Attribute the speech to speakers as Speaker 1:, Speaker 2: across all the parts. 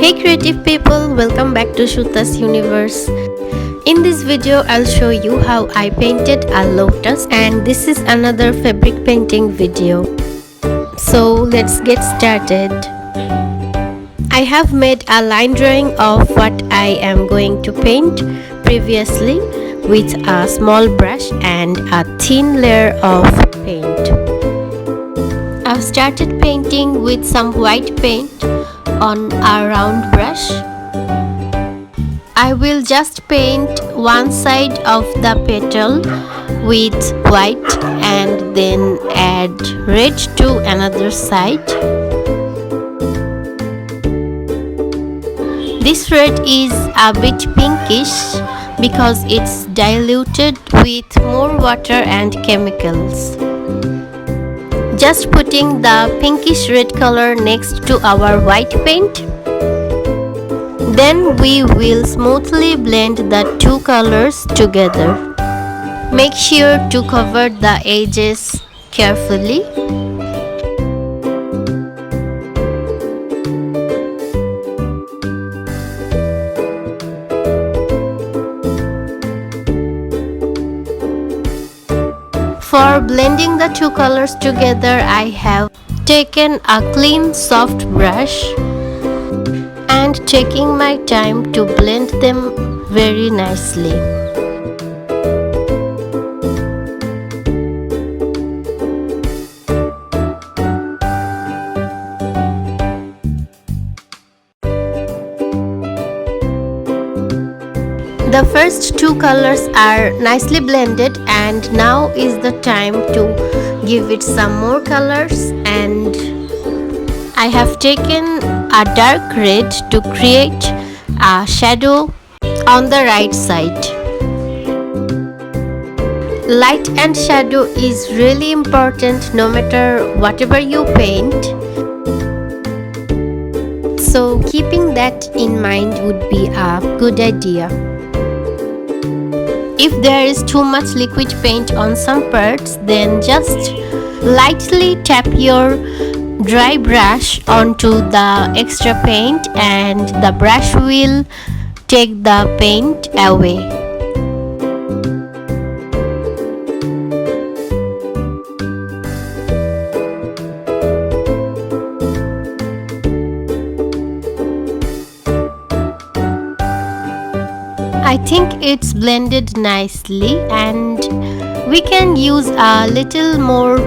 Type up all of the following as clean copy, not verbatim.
Speaker 1: Hey creative people, welcome back to Shuta's universe. In this video I'll show you how I painted a lotus, and this is another fabric painting video. So let's get started. I have made a line drawing of what I am going to paint previously with a small brush and a thin layer of paint. I've started painting with some white paint on a round brush. I will just paint one side of the petal with white and then add red to another side. This red is a bit pinkish because it's diluted with more water and chemicals. Just putting the pinkish red color next to our white paint. Then we will smoothly blend the two colors together. Make sure to cover the edges carefully. For blending the two colors together, I have taken a clean soft brush and taking my time to blend them very nicely. The first two colors are nicely blended, and now is the time to give it some more colors, and I have taken a dark red to create a shadow on the right side. Light and shadow is really important no matter whatever you paint. So keeping that in mind would be a good idea. If there is too much liquid paint on some parts, then just lightly tap your dry brush onto the extra paint and the brush will take the paint away. I think it's blended nicely, and we can use a little more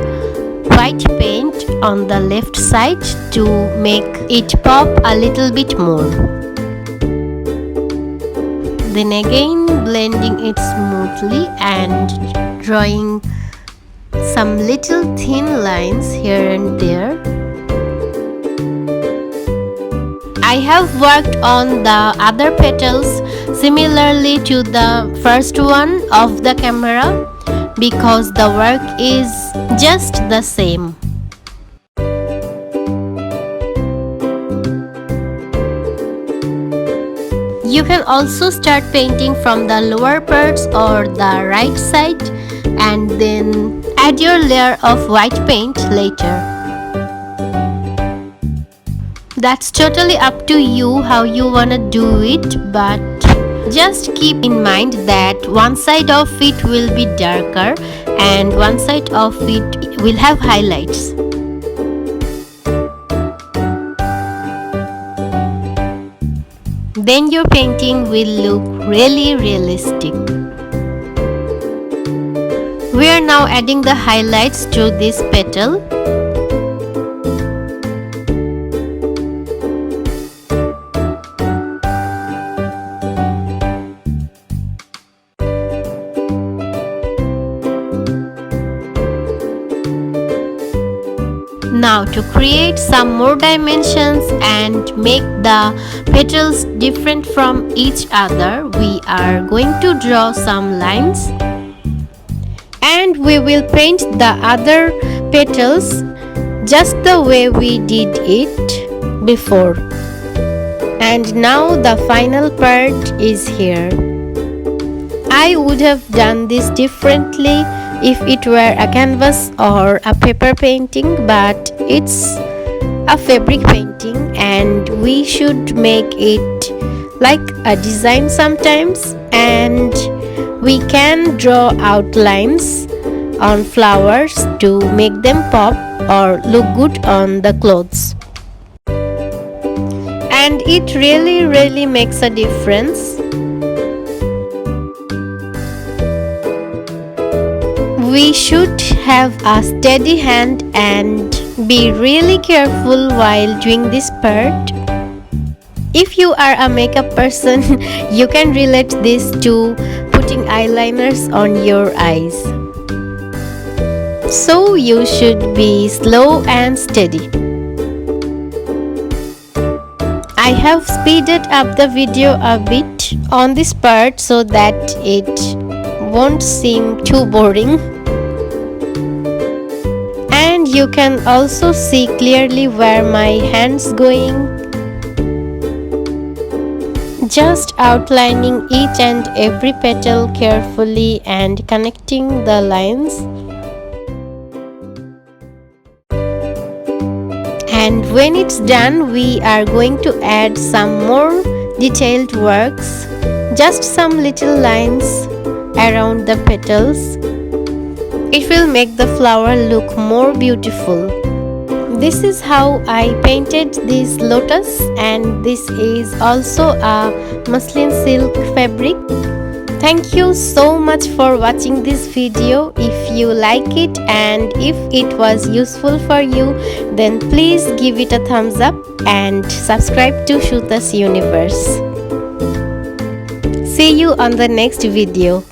Speaker 1: white paint on the left side to make it pop a little bit more. Then again blending it smoothly and drawing some little thin lines here and there. I have worked on the other petals similarly to the first one of the camera because the work is just the same. You can also start painting from the lower parts or the right side and then add your layer of white paint later. That's totally up to you how you wanna do it, but just keep in mind that one side of it will be darker and one side of it will have highlights. Then your painting will look really realistic. We are now adding the highlights to this petal. Now to create some more dimensions and make the petals different from each other, we are going to draw some lines and we will paint the other petals just the way we did it before. And now the final part is here. I would have done this differently if it were a canvas or a paper painting, but it's a fabric painting and we should make it like a design sometimes, and we can draw outlines on flowers to make them pop or look good on the clothes. And it really makes a difference. We should have a steady hand and be really careful while doing this part. If you are a makeup person, you can relate this to putting eyeliners on your eyes. So you should be slow and steady. I have speeded up the video a bit on this part so that it won't seem too boring. And you can also see clearly where my hand's going. Just outlining each and every petal carefully and connecting the lines. And when it's done, we are going to add some more detailed works, just some little lines around the petals. It will make the flower look more beautiful. This is how I painted this lotus, and this is also a muslin silk fabric. Thank you so much for watching this video. If you like it and if it was useful for you, then please give it a thumbs up and subscribe to Shuta's Universe. See you on the next video.